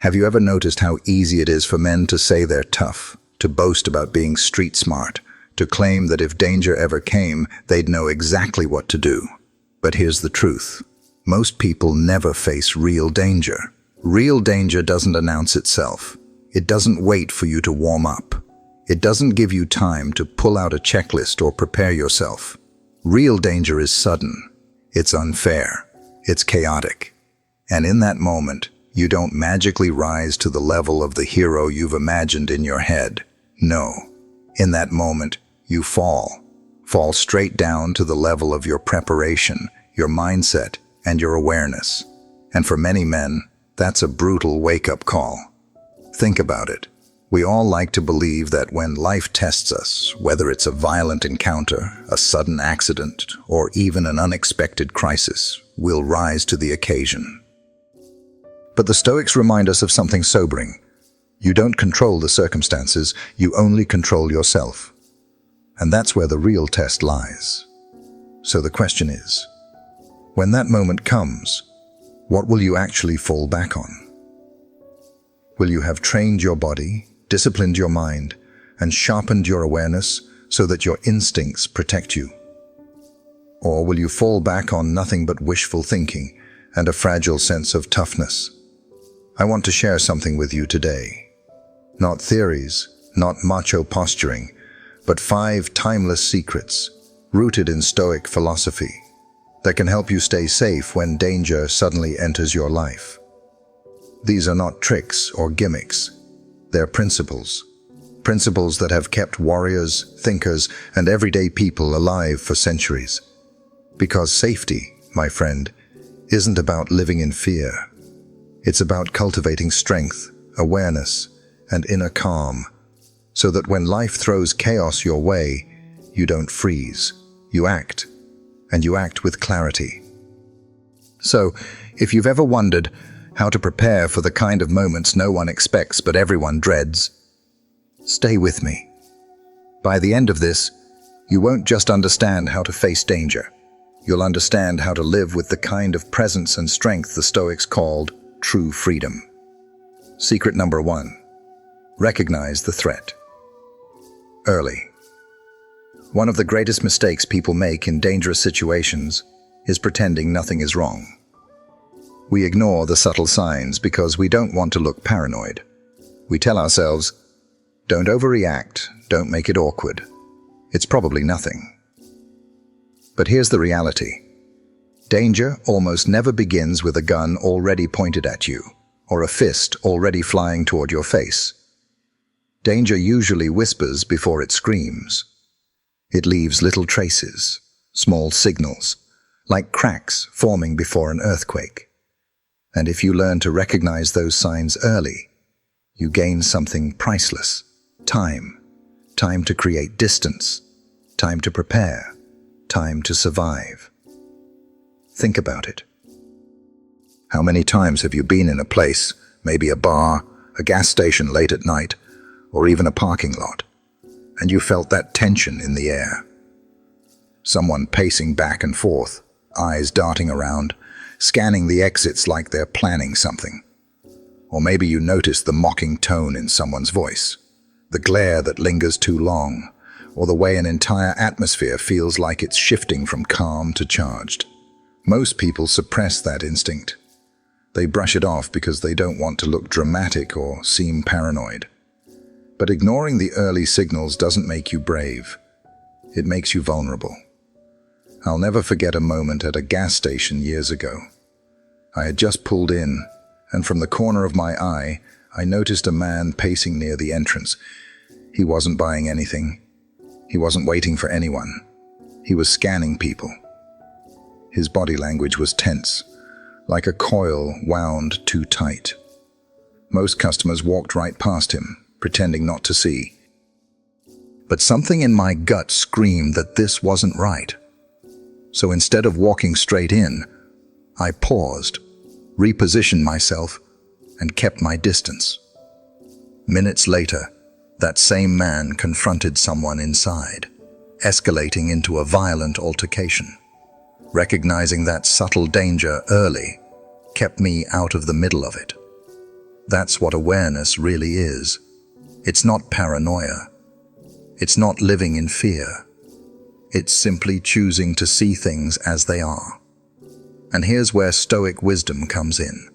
Have you ever noticed how easy it is for men to say they're tough, to boast about being street smart, to claim that if danger ever came, they'd know exactly what to do? But here's the truth. Most people never face real danger. Real danger doesn't announce itself. It doesn't wait for you to warm up. It doesn't give you time to pull out a checklist or prepare yourself. Real danger is sudden. It's unfair. It's chaotic. And in that moment, you don't magically rise to the level of the hero you've imagined in your head. No. In that moment, you fall. Fall straight down to the level of your preparation, your mindset, and your awareness. And for many men, that's a brutal wake-up call. Think about it. We all like to believe that when life tests us, whether it's a violent encounter, a sudden accident, or even an unexpected crisis, we'll rise to the occasion. But the Stoics remind us of something sobering. You don't control the circumstances, you only control yourself. And that's where the real test lies. So the question is, when that moment comes, what will you actually fall back on? Will you have trained your body, disciplined your mind, and sharpened your awareness so that your instincts protect you? Or will you fall back on nothing but wishful thinking and a fragile sense of toughness? I want to share something with you today. Not theories, not macho posturing, but 5 timeless secrets rooted in Stoic philosophy that can help you stay safe when danger suddenly enters your life. These are not tricks or gimmicks. They're principles. Principles that have kept warriors, thinkers, and everyday people alive for centuries. Because safety, my friend, isn't about living in fear. It's about cultivating strength, awareness, and inner calm, so that when life throws chaos your way, you don't freeze. You act, and you act with clarity. So, if you've ever wondered how to prepare for the kind of moments no one expects but everyone dreads, stay with me. By the end of this, you won't just understand how to face danger. You'll understand how to live with the kind of presence and strength the Stoics called true freedom. Secret number 1. Recognize the threat. Early. One of the greatest mistakes people make in dangerous situations is pretending nothing is wrong. We ignore the subtle signs because we don't want to look paranoid. We tell ourselves, don't overreact, don't make it awkward. It's probably nothing. But here's the reality. Danger almost never begins with a gun already pointed at you, or a fist already flying toward your face. Danger usually whispers before it screams. It leaves little traces, small signals, like cracks forming before an earthquake. And if you learn to recognize those signs early, you gain something priceless. Time. Time to create distance. Time to prepare. Time to survive. Think about it. How many times have you been in a place, maybe a bar, a gas station late at night, or even a parking lot, and you felt that tension in the air? Someone pacing back and forth, eyes darting around, scanning the exits like they're planning something. Or maybe you notice the mocking tone in someone's voice, the glare that lingers too long, or the way an entire atmosphere feels like it's shifting from calm to charged. Most people suppress that instinct. They brush it off because they don't want to look dramatic or seem paranoid. But ignoring the early signals doesn't make you brave. It makes you vulnerable. I'll never forget a moment at a gas station years ago. I had just pulled in, and from the corner of my eye, I noticed a man pacing near the entrance. He wasn't buying anything. He wasn't waiting for anyone. He was scanning people. His body language was tense, like a coil wound too tight. Most customers walked right past him, pretending not to see. But something in my gut screamed that this wasn't right. So instead of walking straight in, I paused, repositioned myself, and kept my distance. Minutes later, that same man confronted someone inside, escalating into a violent altercation. Recognizing that subtle danger early kept me out of the middle of it. That's what awareness really is. It's not paranoia. It's not living in fear. It's simply choosing to see things as they are. And here's where Stoic wisdom comes in.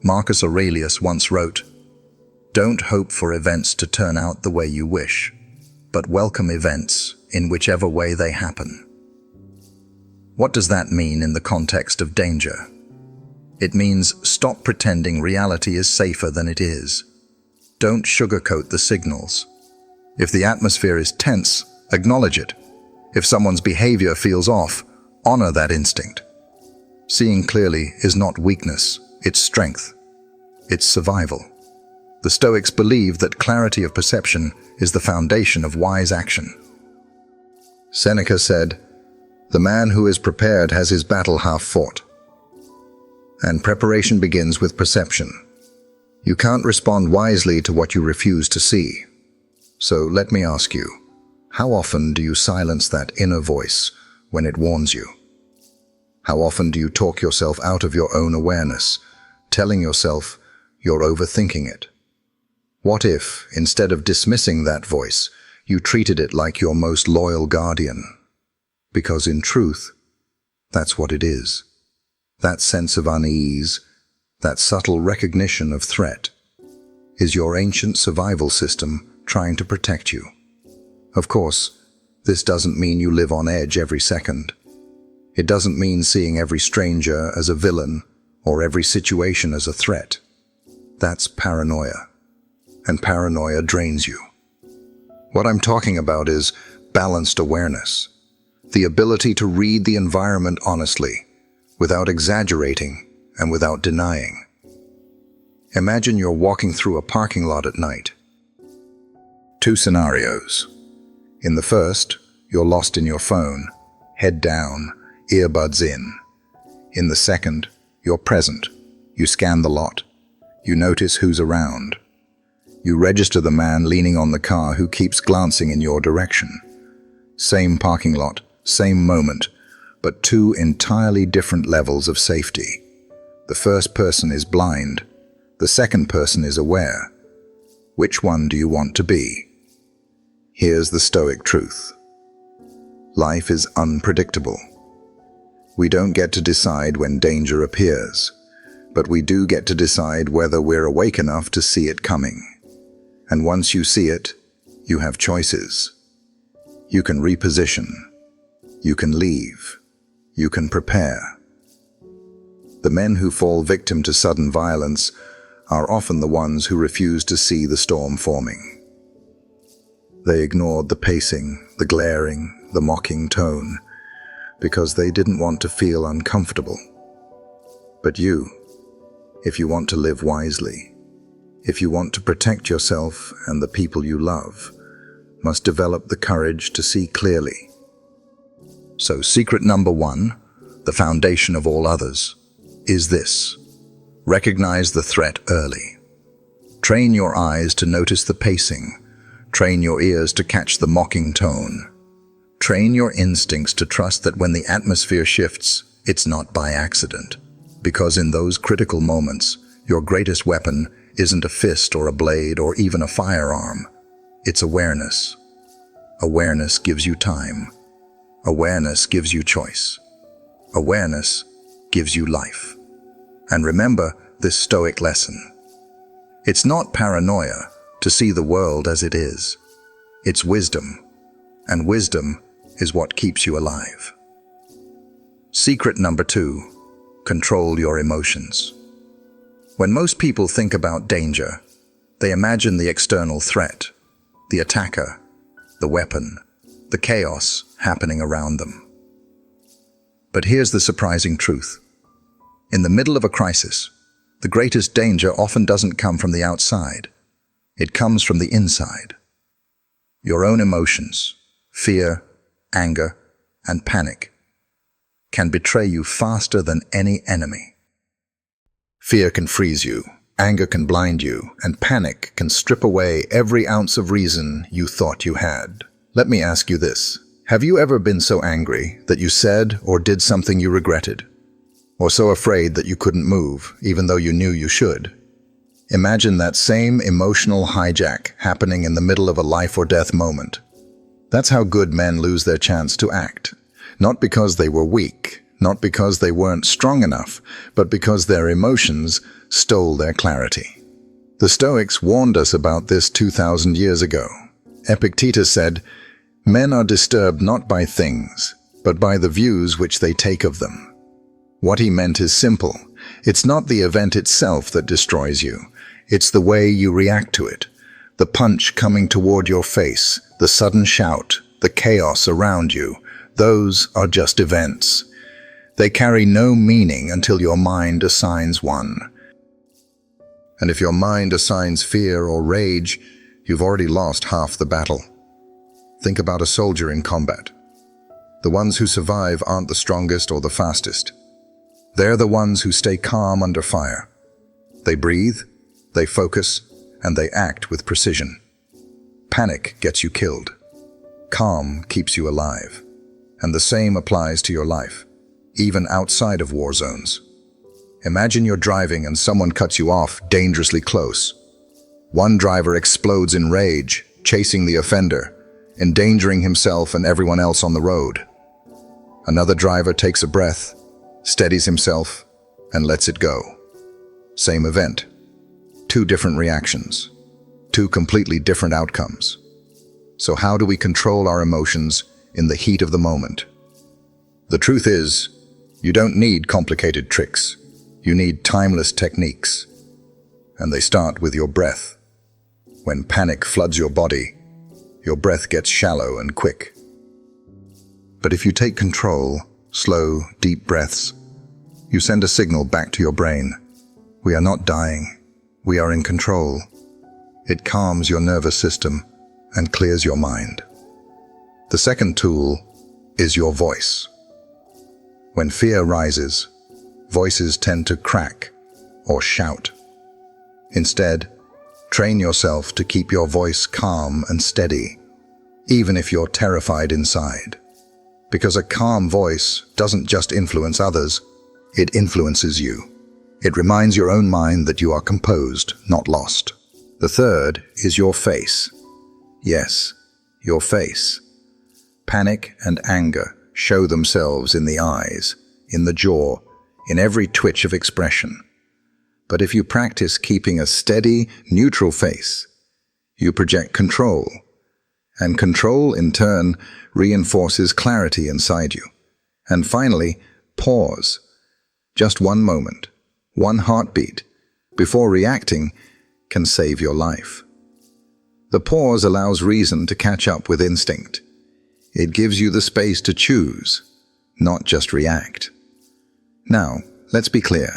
Marcus Aurelius once wrote, "Don't hope for events to turn out the way you wish, but welcome events in whichever way they happen." What does that mean in the context of danger? It means stop pretending reality is safer than it is. Don't sugarcoat the signals. If the atmosphere is tense, acknowledge it. If someone's behavior feels off, honor that instinct. Seeing clearly is not weakness, it's strength. It's survival. The Stoics believe that clarity of perception is the foundation of wise action. Seneca said, "The man who is prepared has his battle half fought." And preparation begins with perception. You can't respond wisely to what you refuse to see. So let me ask you, how often do you silence that inner voice when it warns you? How often do you talk yourself out of your own awareness, telling yourself you're overthinking it? What if, instead of dismissing that voice, you treated it like your most loyal guardian? Because in truth, that's what it is. That sense of unease, that subtle recognition of threat, is your ancient survival system trying to protect you. Of course, this doesn't mean you live on edge every second. It doesn't mean seeing every stranger as a villain or every situation as a threat. That's paranoia, and paranoia drains you. What I'm talking about is balanced awareness, the ability to read the environment honestly, without exaggerating and without denying. Imagine you're walking through a parking lot at night. Two scenarios. In the first, you're lost in your phone, head down, earbuds in. In the second, you're present. You scan the lot. You notice who's around. You register the man leaning on the car who keeps glancing in your direction. Same parking lot, same moment, but two entirely different levels of safety. The first person is blind. The second person is aware. Which one do you want to be? Here's the Stoic truth. Life is unpredictable. We don't get to decide when danger appears, but we do get to decide whether we're awake enough to see it coming. And once you see it, you have choices. You can reposition. You can leave. You can prepare. The men who fall victim to sudden violence are often the ones who refuse to see the storm forming. They ignored the pacing, the glaring, the mocking tone, because they didn't want to feel uncomfortable. But you, if you want to live wisely, if you want to protect yourself and the people you love, must develop the courage to see clearly. So secret number one, the foundation of all others, is this. Recognize the threat early. Train your eyes to notice the pacing. Train your ears to catch the mocking tone. Train your instincts to trust that when the atmosphere shifts, it's not by accident. Because in those critical moments, your greatest weapon isn't a fist or a blade or even a firearm. It's awareness. Awareness gives you time. Awareness gives you choice. Awareness gives you life. And remember this Stoic lesson. It's not paranoia to see the world as it is. It's wisdom, and wisdom is what keeps you alive. Secret number two, control your emotions. When most people think about danger, they imagine the external threat, the attacker, the weapon, the chaos happening around them. But here's the surprising truth. In the middle of a crisis, the greatest danger often doesn't come from the outside. It comes from the inside. Your own emotions, fear, anger, and panic can betray you faster than any enemy. Fear can freeze you, anger can blind you, and panic can strip away every ounce of reason you thought you had. Let me ask you this. Have you ever been so angry that you said or did something you regretted? Or so afraid that you couldn't move, even though you knew you should? Imagine that same emotional hijack happening in the middle of a life or death moment. That's how good men lose their chance to act. Not because they were weak, not because they weren't strong enough, but because their emotions stole their clarity. The Stoics warned us about this 2,000 years ago. Epictetus said, "Men are disturbed not by things, but by the views which they take of them." What he meant is simple. It's not the event itself that destroys you. It's the way you react to it. The punch coming toward your face, the sudden shout, the chaos around you. Those are just events. They carry no meaning until your mind assigns one. And if your mind assigns fear or rage, you've already lost half the battle. Think about a soldier in combat. The ones who survive aren't the strongest or the fastest. They're the ones who stay calm under fire. They breathe, they focus, and they act with precision. Panic gets you killed. Calm keeps you alive. And the same applies to your life, even outside of war zones. Imagine you're driving and someone cuts you off dangerously close. One driver explodes in rage, chasing the offender, endangering himself and everyone else on the road. Another driver takes a breath, steadies himself, and lets it go. Same event. Two different reactions. Two completely different outcomes. So how do we control our emotions in the heat of the moment? The truth is, you don't need complicated tricks. You need timeless techniques. And they start with your breath. When panic floods your body, your breath gets shallow and quick. But if you take control, slow, deep breaths, you send a signal back to your brain. We are not dying. We are in control. It calms your nervous system and clears your mind. The second tool is your voice. When fear rises, voices tend to crack or shout. Instead, train yourself to keep your voice calm and steady, even if you're terrified inside. Because a calm voice doesn't just influence others, it influences you. It reminds your own mind that you are composed, not lost. The third is your face. Yes, your face. Panic and anger show themselves in the eyes, in the jaw, in every twitch of expression. But if you practice keeping a steady, neutral face, you project control. And control, in turn, reinforces clarity inside you. And finally, pause. Just one moment, one heartbeat, before reacting, can save your life. The pause allows reason to catch up with instinct. It gives you the space to choose, not just react. Now, let's be clear.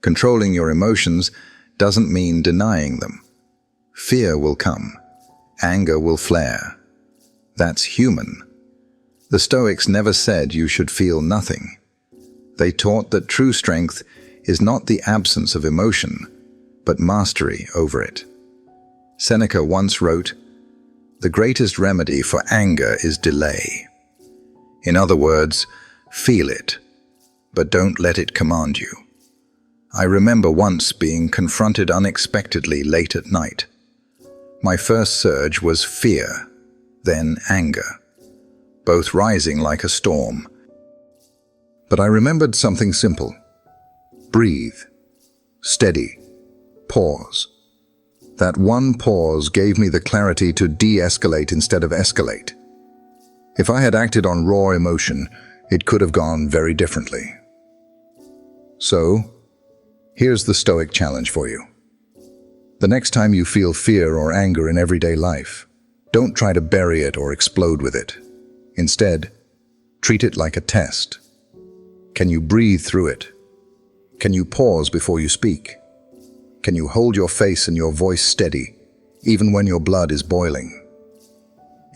Controlling your emotions doesn't mean denying them. Fear will come. Anger will flare. That's human. The Stoics never said you should feel nothing. They taught that true strength is not the absence of emotion, but mastery over it. Seneca once wrote, "The greatest remedy for anger is delay." In other words, feel it, but don't let it command you. I remember once being confronted unexpectedly late at night. My first surge was fear, then anger, both rising like a storm. But I remembered something simple. Breathe, steady, pause. That one pause gave me the clarity to de-escalate instead of escalate. If I had acted on raw emotion, it could have gone very differently. So, here's the Stoic challenge for you. The next time you feel fear or anger in everyday life, don't try to bury it or explode with it. Instead, treat it like a test. Can you breathe through it? Can you pause before you speak? Can you hold your face and your voice steady, even when your blood is boiling?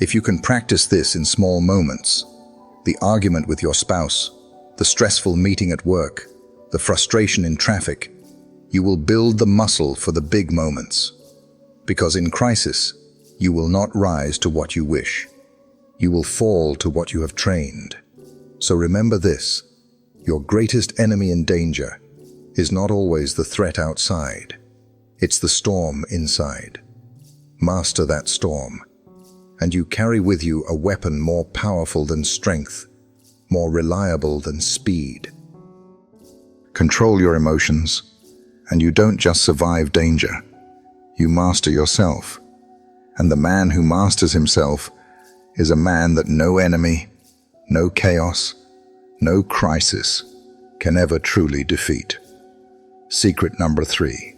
If you can practice this in small moments, the argument with your spouse, the stressful meeting at work, the frustration in traffic, you will build the muscle for the big moments. Because in crisis, you will not rise to what you wish. You will fall to what you have trained. So remember this, your greatest enemy in danger is not always the threat outside. It's the storm inside. Master that storm, and you carry with you a weapon more powerful than strength, more reliable than speed. Control your emotions, and you don't just survive danger, you master yourself. And the man who masters himself is a man that no enemy, no chaos, no crisis can ever truly defeat. Secret number 3.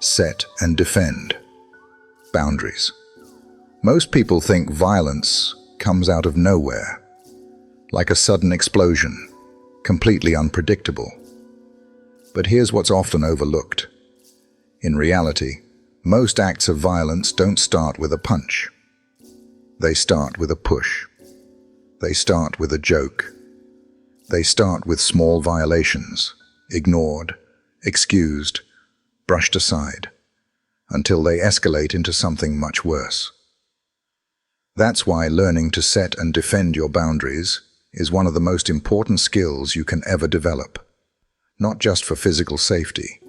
Set and defend. Boundaries. Most people think violence comes out of nowhere, like a sudden explosion, completely unpredictable. But here's what's often overlooked. In reality, most acts of violence don't start with a punch. They start with a push. They start with a joke. They start with small violations, ignored, excused, brushed aside, until they escalate into something much worse. That's why learning to set and defend your boundaries is one of the most important skills you can ever develop, not just for physical safety,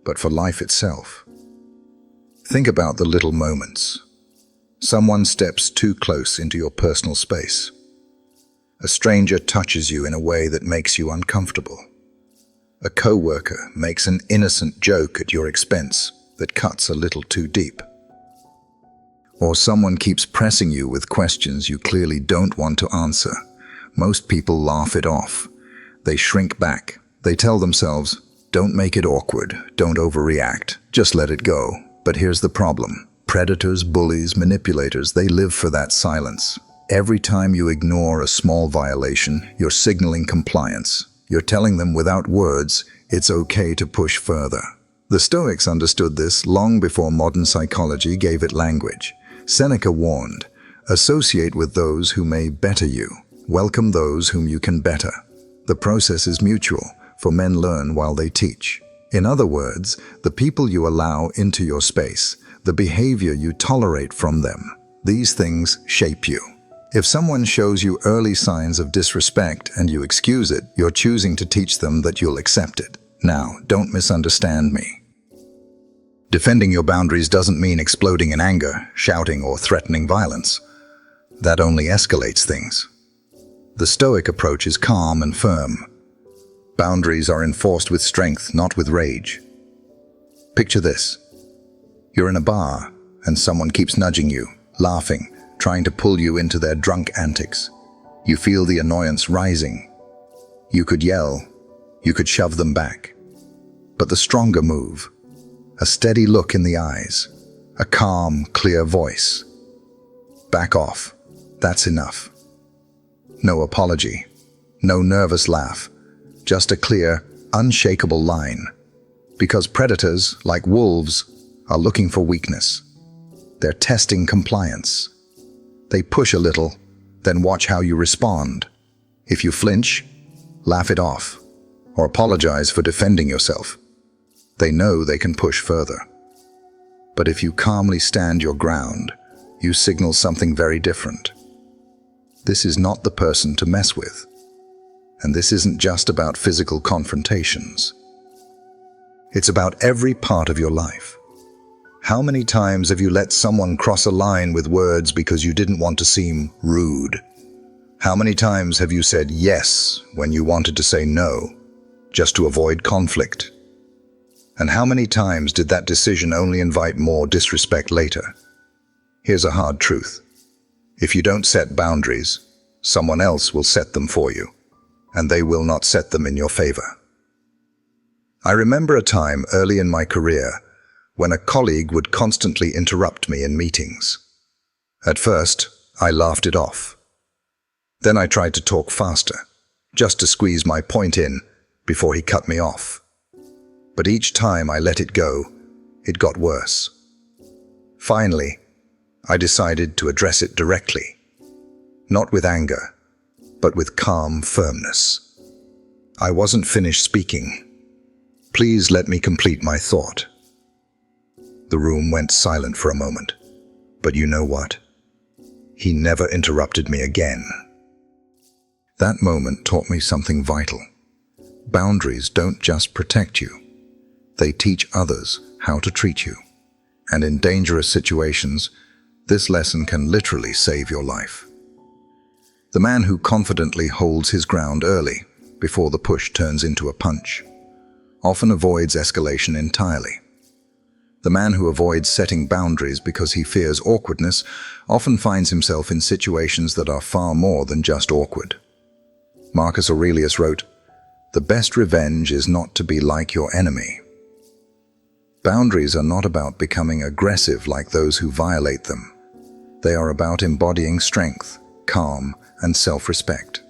but for life itself. Think about the little moments. Someone steps too close into your personal space. A stranger touches you in a way that makes you uncomfortable. A coworker makes an innocent joke at your expense that cuts a little too deep. Or someone keeps pressing you with questions you clearly don't want to answer. Most people laugh it off. They shrink back. They tell themselves, don't make it awkward, don't overreact, just let it go. But here's the problem. Predators, bullies, manipulators, they live for that silence. Every time you ignore a small violation, you're signaling compliance. You're telling them without words, it's okay to push further. The Stoics understood this long before modern psychology gave it language. Seneca warned, associate with those who may better you. Welcome those whom you can better. The process is mutual, for men learn while they teach. In other words, the people you allow into your space, the behavior you tolerate from them, these things shape you. If someone shows you early signs of disrespect and you excuse it, you're choosing to teach them that you'll accept it. Now, don't misunderstand me. Defending your boundaries doesn't mean exploding in anger, shouting, or threatening violence. That only escalates things. The Stoic approach is calm and firm. Boundaries are enforced with strength, not with rage. Picture this. You're in a bar, and someone keeps nudging you, laughing, trying to pull you into their drunk antics. You feel the annoyance rising. You could yell. You could shove them back. But the stronger move, a steady look in the eyes, a calm, clear voice. Back off. That's enough. No apology. No nervous laugh. Just a clear, unshakable line. Because predators, like wolves, are looking for weakness. They're testing compliance. They push a little, then watch how you respond. If you flinch, laugh it off, or apologize for defending yourself. They know they can push further. But if you calmly stand your ground, you signal something very different. This is not the person to mess with. And this isn't just about physical confrontations. It's about every part of your life. How many times have you let someone cross a line with words because you didn't want to seem rude? How many times have you said yes when you wanted to say no, just to avoid conflict? And how many times did that decision only invite more disrespect later? Here's a hard truth. If you don't set boundaries, someone else will set them for you, and they will not set them in your favor. I remember a time early in my career when a colleague would constantly interrupt me in meetings. At first, I laughed it off. Then I tried to talk faster, just to squeeze my point in before he cut me off. But each time I let it go, it got worse. Finally, I decided to address it directly, not with anger, but with calm firmness. I wasn't finished speaking. Please let me complete my thought. The room went silent for a moment, but you know what? He never interrupted me again. That moment taught me something vital. Boundaries don't just protect you. They teach others how to treat you. And in dangerous situations, this lesson can literally save your life. The man who confidently holds his ground early, before the push turns into a punch, often avoids escalation entirely. The man who avoids setting boundaries because he fears awkwardness often finds himself in situations that are far more than just awkward. Marcus Aurelius wrote, "The best revenge is not to be like your enemy." Boundaries are not about becoming aggressive like those who violate them. They are about embodying strength, calm, and self-respect.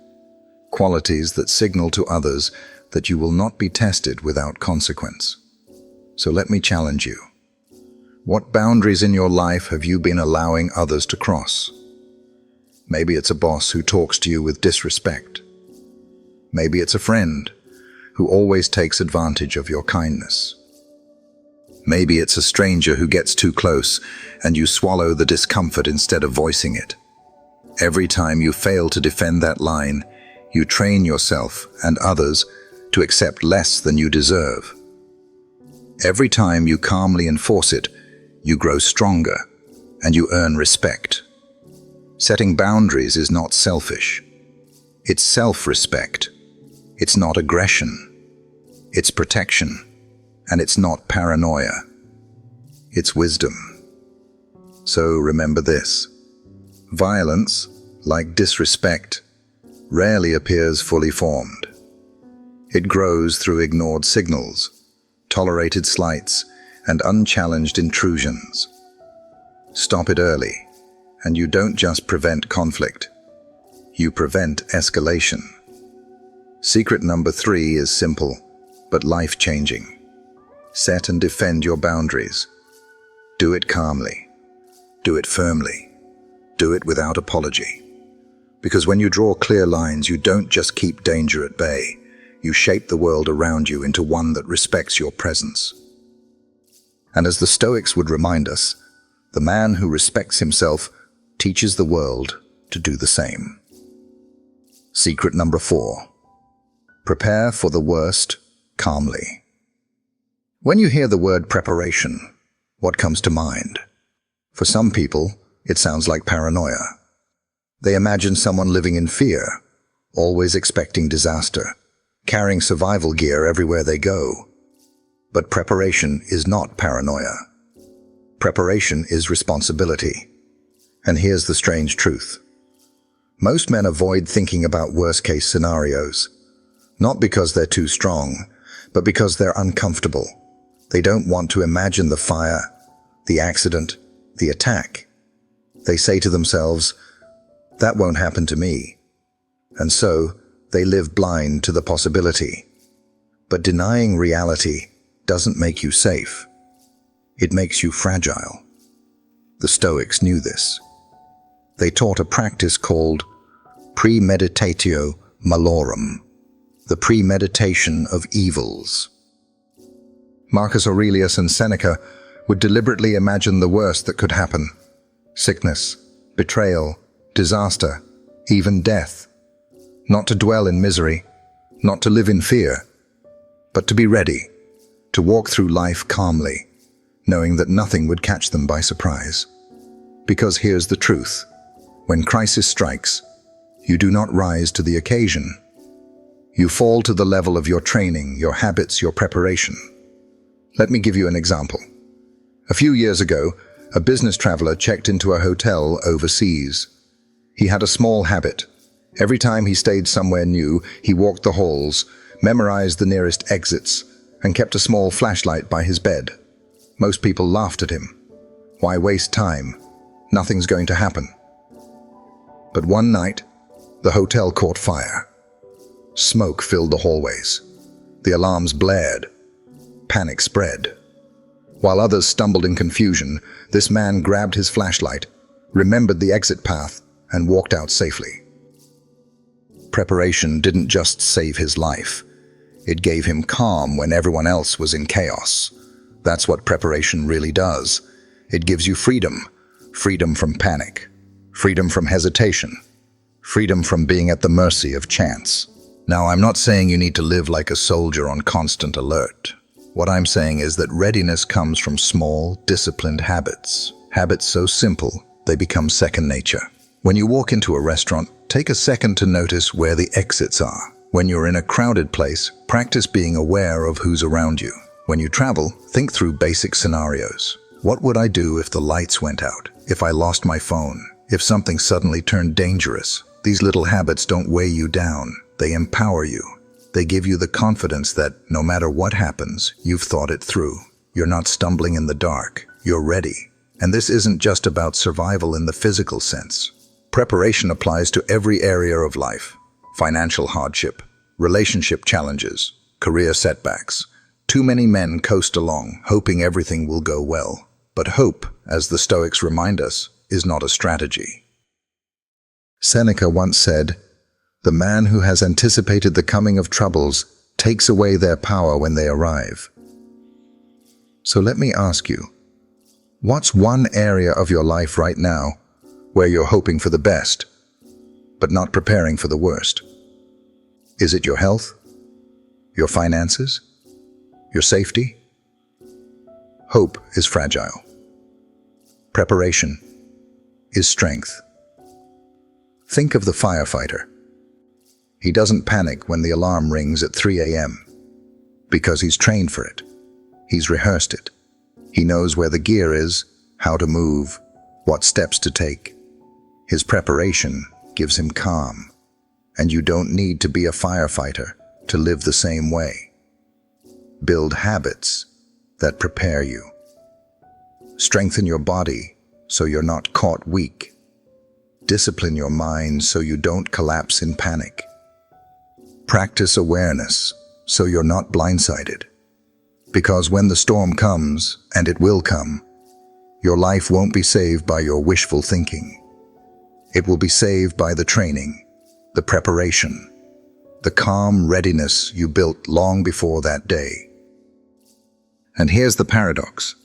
Qualities that signal to others that you will not be tested without consequence. So let me challenge you. What boundaries in your life have you been allowing others to cross? Maybe it's a boss who talks to you with disrespect. Maybe it's a friend who always takes advantage of your kindness. Maybe it's a stranger who gets too close and you swallow the discomfort instead of voicing it. Every time you fail to defend that line, you train yourself and others to accept less than you deserve. Every time you calmly enforce it, you grow stronger and you earn respect. Setting boundaries is not selfish. It's self-respect. It's not aggression. It's protection. And it's not paranoia. It's wisdom. So remember this. Violence, like disrespect, rarely appears fully formed. It grows through ignored signals, tolerated slights, and unchallenged intrusions. Stop it early, and you don't just prevent conflict. You prevent escalation. Secret number 3 is simple, but life-changing. Set and defend your boundaries. Do it calmly. Do it firmly. Do it without apology. Because when you draw clear lines, you don't just keep danger at bay. You shape the world around you into one that respects your presence. And as the Stoics would remind us, the man who respects himself teaches the world to do the same. Secret number 4. Prepare for the worst calmly. When you hear the word preparation, what comes to mind? For some people, it sounds like paranoia. They imagine someone living in fear, always expecting disaster, carrying survival gear everywhere they go. But preparation is not paranoia. Preparation is responsibility. And here's the strange truth. Most men avoid thinking about worst-case scenarios, not because they're too strong, but because they're uncomfortable. They don't want to imagine the fire, the accident, the attack. They say to themselves, "That won't happen to me." And so, they live blind to the possibility. But denying reality doesn't make you safe. It makes you fragile. The Stoics knew this. They taught a practice called premeditatio malorum, the premeditation of evils. Marcus Aurelius and Seneca would deliberately imagine the worst that could happen: sickness, betrayal, disaster, even death. Not to dwell in misery, not to live in fear, but to be ready, to walk through life calmly, knowing that nothing would catch them by surprise. Because here's the truth: when crisis strikes, you do not rise to the occasion. You fall to the level of your training, your habits, your preparation. Let me give you an example. A few years ago, a business traveler checked into a hotel overseas. He had a small habit. Every time he stayed somewhere new, he walked the halls, memorized the nearest exits, and kept a small flashlight by his bed. Most people laughed at him. Why waste time? Nothing's going to happen. But one night, the hotel caught fire. Smoke filled the hallways. The alarms blared. Panic spread. While others stumbled in confusion, this man grabbed his flashlight, remembered the exit path, and walked out safely. Preparation didn't just save his life. It gave him calm when everyone else was in chaos. That's what preparation really does. It gives you freedom. Freedom from panic. Freedom from hesitation. Freedom from being at the mercy of chance. Now, I'm not saying you need to live like a soldier on constant alert. What I'm saying is that readiness comes from small, disciplined habits. Habits so simple, they become second nature. When you walk into a restaurant, take a second to notice where the exits are. When you're in a crowded place, practice being aware of who's around you. When you travel, think through basic scenarios. What would I do if the lights went out? If I lost my phone? If something suddenly turned dangerous? These little habits don't weigh you down. They empower you. They give you the confidence that, no matter what happens, you've thought it through. You're not stumbling in the dark. You're ready. And this isn't just about survival in the physical sense. Preparation applies to every area of life. Financial hardship, relationship challenges, career setbacks. Too many men coast along, hoping everything will go well. But hope, as the Stoics remind us, is not a strategy. Seneca once said, "The man who has anticipated the coming of troubles takes away their power when they arrive." So let me ask you, what's one area of your life right now where you're hoping for the best, but not preparing for the worst? Is it your health? Your finances? Your safety? Hope is fragile. Preparation is strength. Think of the firefighter. He doesn't panic when the alarm rings at 3 a.m. because he's trained for it. He's rehearsed it. He knows where the gear is, how to move, what steps to take. His preparation gives him calm, and you don't need to be a firefighter to live the same way. Build habits that prepare you. Strengthen your body so you're not caught weak. Discipline your mind so you don't collapse in panic. Practice awareness so you're not blindsided. Because when the storm comes, and it will come, your life won't be saved by your wishful thinking. It will be saved by the training, the preparation, the calm readiness you built long before that day. And here's the paradox.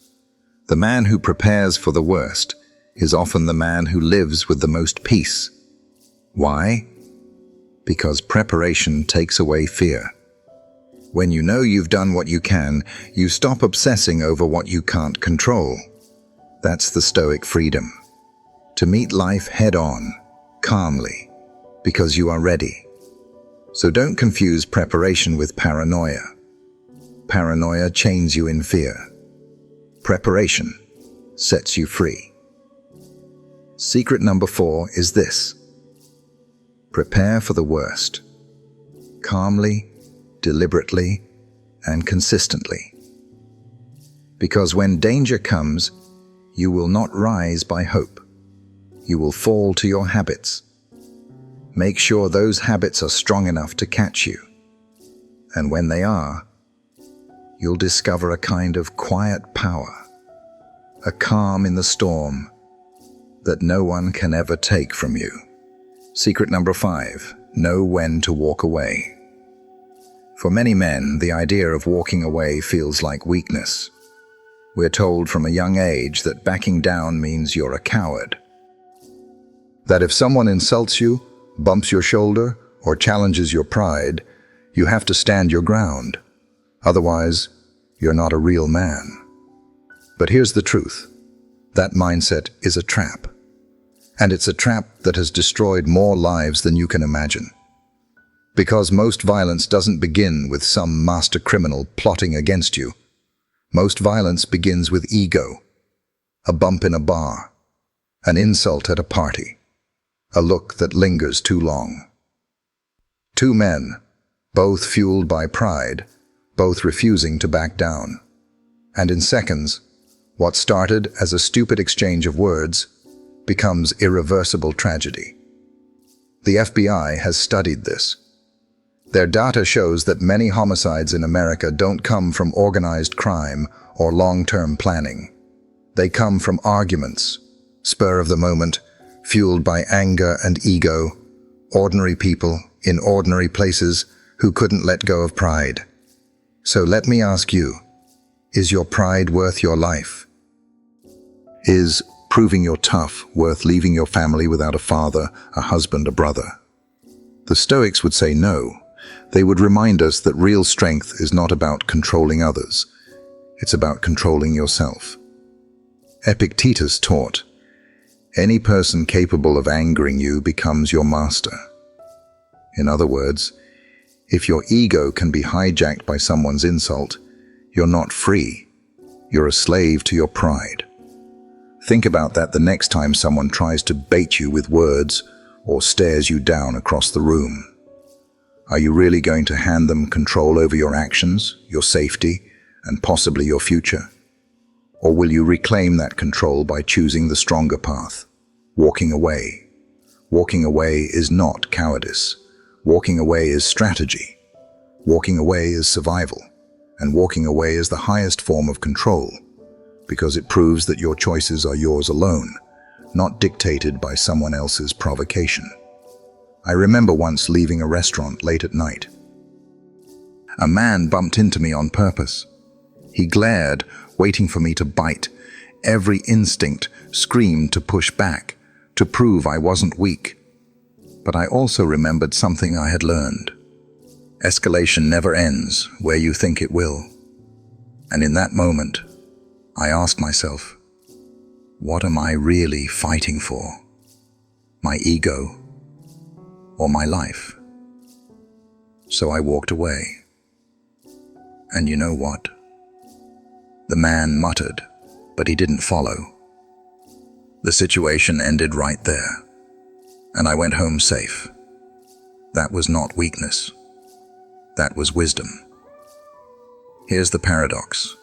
The man who prepares for the worst is often the man who lives with the most peace. Why? Because preparation takes away fear. When you know you've done what you can, you stop obsessing over what you can't control. That's the Stoic freedom. To meet life head-on, calmly, because you are ready. So don't confuse preparation with paranoia. Paranoia chains you in fear. Preparation sets you free. Secret number 4 is this. Prepare for the worst. Calmly, deliberately, and consistently. Because when danger comes, you will not rise by hope. You will fall to your habits. Make sure those habits are strong enough to catch you. And when they are, you'll discover a kind of quiet power, a calm in the storm that no one can ever take from you. Secret number 5, know when to walk away. For many men, the idea of walking away feels like weakness. We're told from a young age that backing down means you're a coward. That if someone insults you, bumps your shoulder, or challenges your pride, you have to stand your ground. Otherwise, you're not a real man. But here's the truth. That mindset is a trap. And it's a trap that has destroyed more lives than you can imagine. Because most violence doesn't begin with some master criminal plotting against you. Most violence begins with ego, a bump in a bar, an insult at a party, a look that lingers too long. Two men, both fueled by pride, both refusing to back down. And in seconds, what started as a stupid exchange of words becomes irreversible tragedy. The FBI has studied this. Their data shows that many homicides in America don't come from organized crime or long-term planning. They come from arguments, spur of the moment, fueled by anger and ego, ordinary people in ordinary places who couldn't let go of pride. So let me ask you, is your pride worth your life? Is proving you're tough worth leaving your family without a father, a husband, a brother? The Stoics would say no. They would remind us that real strength is not about controlling others. It's about controlling yourself. Epictetus taught, any person capable of angering you becomes your master. In other words, if your ego can be hijacked by someone's insult, you're not free. You're a slave to your pride. Think about that the next time someone tries to bait you with words or stares you down across the room. Are you really going to hand them control over your actions, your safety, and possibly your future? Or will you reclaim that control by choosing the stronger path, walking away? Walking away is not cowardice. Walking away is strategy. Walking away is survival. And walking away is the highest form of control, because it proves that your choices are yours alone, not dictated by someone else's provocation. I remember once leaving a restaurant late at night. A man bumped into me on purpose. He glared, waiting for me to bite. Every instinct screamed to push back, to prove I wasn't weak. But I also remembered something I had learned. Escalation never ends where you think it will. And in that moment, I asked myself, what am I really fighting for? My ego or my life? So I walked away. And you know what? The man muttered, but he didn't follow. The situation ended right there, and I went home safe. That was not weakness. That was wisdom. Here's the paradox.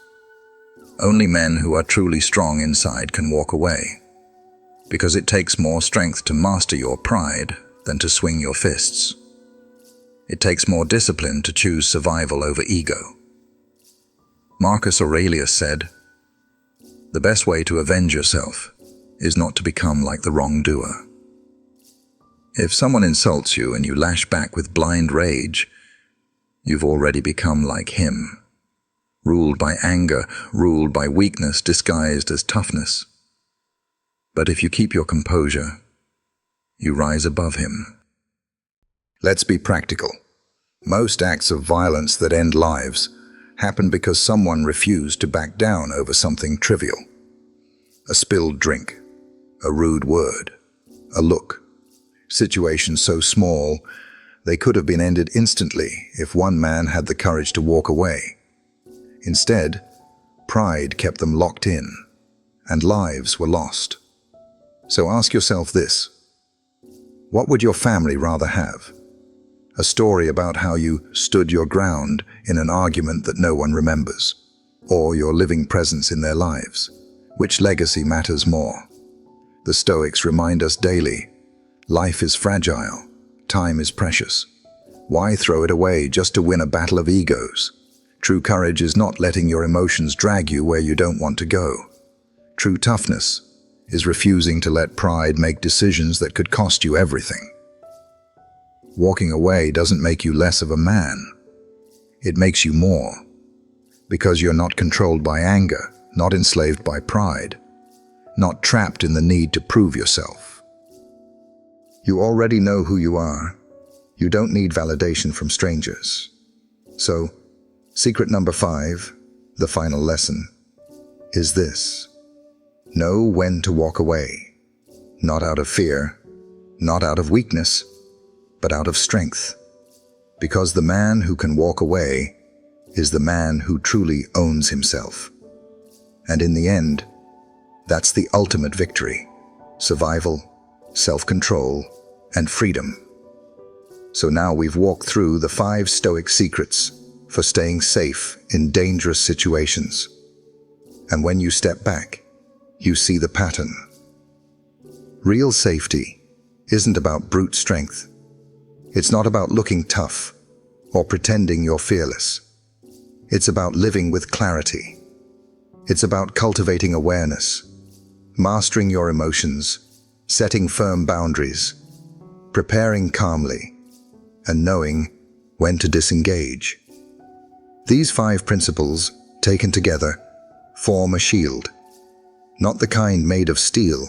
Only men who are truly strong inside can walk away, because it takes more strength to master your pride than to swing your fists. It takes more discipline to choose survival over ego. Marcus Aurelius said, "The best way to avenge yourself is not to become like the wrongdoer." If someone insults you and you lash back with blind rage, you've already become like him, ruled by anger, ruled by weakness disguised as toughness. But if you keep your composure, you rise above him. Let's be practical. Most acts of violence that end lives happen because someone refused to back down over something trivial. A spilled drink, a rude word, a look. Situations so small, they could have been ended instantly if one man had the courage to walk away. Instead, pride kept them locked in, and lives were lost. So ask yourself this: what would your family rather have? A story about how you stood your ground in an argument that no one remembers, or your living presence in their lives? Which legacy matters more? The Stoics remind us daily, life is fragile, time is precious. Why throw it away just to win a battle of egos? True courage is not letting your emotions drag you where you don't want to go. True toughness is refusing to let pride make decisions that could cost you everything. Walking away doesn't make you less of a man. It makes you more, because you're not controlled by anger, not enslaved by pride, not trapped in the need to prove yourself. You already know who you are. You don't need validation from strangers. So, secret number 5, the final lesson, is this: know when to walk away. Not out of fear, not out of weakness, but out of strength. Because the man who can walk away is the man who truly owns himself. And in the end, that's the ultimate victory: survival, self-control, and freedom. So now we've walked through the 5 Stoic secrets for staying safe in dangerous situations. And when you step back, you see the pattern. Real safety isn't about brute strength. It's not about looking tough or pretending you're fearless. It's about living with clarity. It's about cultivating awareness, mastering your emotions, setting firm boundaries, preparing calmly, and knowing when to disengage. These 5 principles, taken together, form a shield. Not the kind made of steel,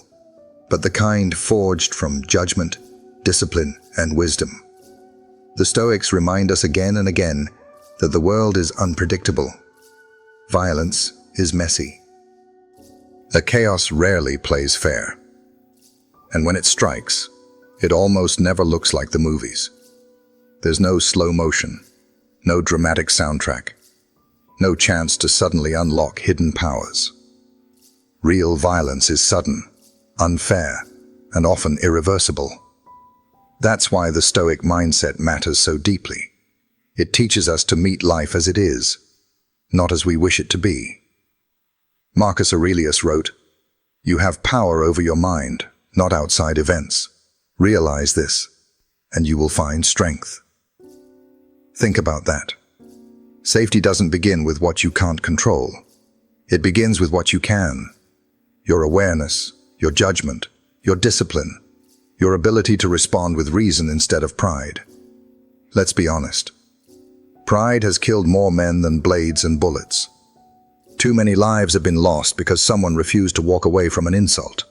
but the kind forged from judgment, discipline, and wisdom. The Stoics remind us again and again that the world is unpredictable. Violence, is messy. The chaos rarely plays fair. And when it strikes, it almost never looks like the movies. There's no slow motion, no dramatic soundtrack, no chance to suddenly unlock hidden powers. Real violence is sudden, unfair, and often irreversible. That's why the Stoic mindset matters so deeply. It teaches us to meet life as it is, not as we wish it to be. Marcus Aurelius wrote, "You have power over your mind, not outside events. Realize this, and you will find strength." Think about that. Safety doesn't begin with what you can't control. It begins with what you can. Your awareness, your judgment, your discipline, your ability to respond with reason instead of pride. Let's be honest. Pride has killed more men than blades and bullets. Too many lives have been lost because someone refused to walk away from an insult.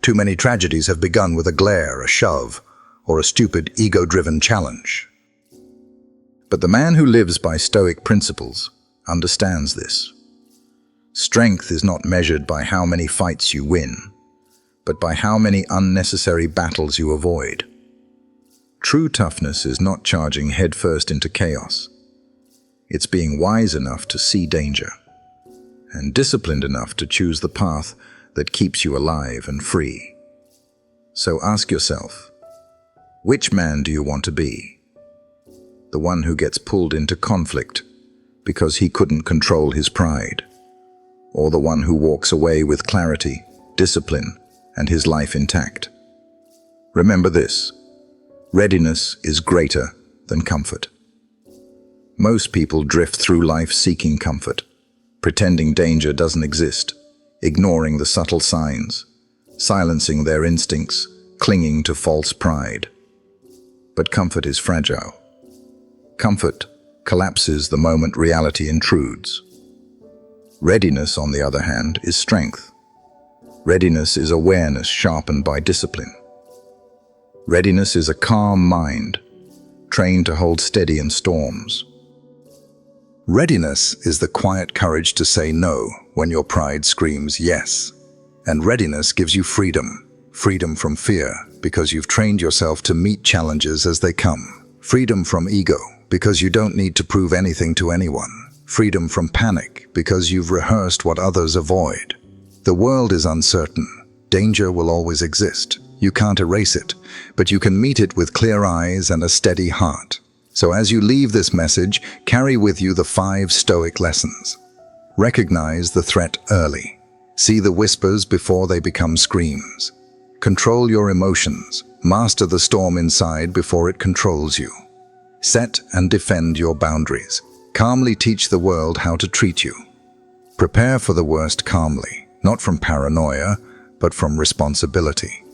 Too many tragedies have begun with a glare, a shove, or a stupid ego-driven challenge. But the man who lives by Stoic principles understands this. Strength is not measured by how many fights you win, but by how many unnecessary battles you avoid. True toughness is not charging headfirst into chaos. It's being wise enough to see danger, and disciplined enough to choose the path that keeps you alive and free. So ask yourself, which man do you want to be? The one who gets pulled into conflict because he couldn't control his pride, or the one who walks away with clarity, discipline, and his life intact? Remember this: readiness is greater than comfort. Most people drift through life seeking comfort, pretending danger doesn't exist, ignoring the subtle signs, silencing their instincts, clinging to false pride. But comfort is fragile. Comfort collapses the moment reality intrudes. Readiness, on the other hand, is strength. Readiness is awareness sharpened by discipline. Readiness is a calm mind, trained to hold steady in storms. Readiness is the quiet courage to say no when your pride screams yes. And readiness gives you freedom. Freedom from fear, because you've trained yourself to meet challenges as they come. Freedom from ego, because you don't need to prove anything to anyone. Freedom from panic, because you've rehearsed what others avoid. The world is uncertain. Danger will always exist. You can't erase it, but you can meet it with clear eyes and a steady heart. So as you leave this message, carry with you the 5 Stoic lessons. Recognize the threat early. See the whispers before they become screams. Control your emotions. Master the storm inside before it controls you. Set and defend your boundaries. Calmly teach the world how to treat you. Prepare for the worst calmly, not from paranoia, but from responsibility.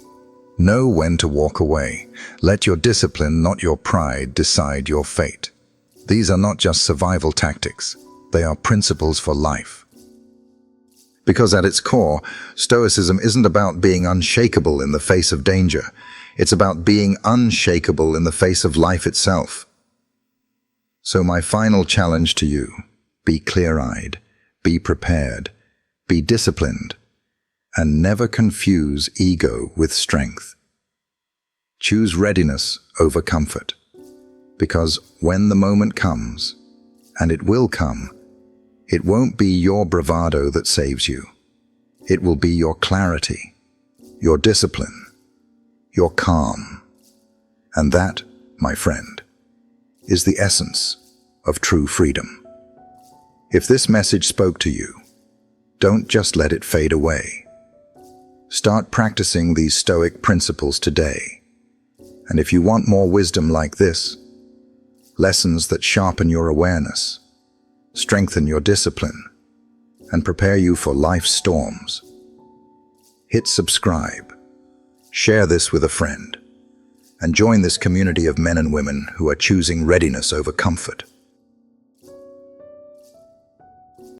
Know when to walk away. Let your discipline, not your pride, decide your fate. These are not just survival tactics. They are principles for life. Because at its core, Stoicism isn't about being unshakable in the face of danger. It's about being unshakable in the face of life itself. So my final challenge to you: be clear-eyed, be prepared, be disciplined, and never confuse ego with strength. Choose readiness over comfort, because when the moment comes, and it will come, it won't be your bravado that saves you. It will be your clarity, your discipline, your calm. And that, my friend, is the essence of true freedom. If this message spoke to you, don't just let it fade away. Start practicing these Stoic principles today. And if you want more wisdom like this, lessons that sharpen your awareness, strengthen your discipline, and prepare you for life's storms, hit subscribe, share this with a friend, and join this community of men and women who are choosing readiness over comfort.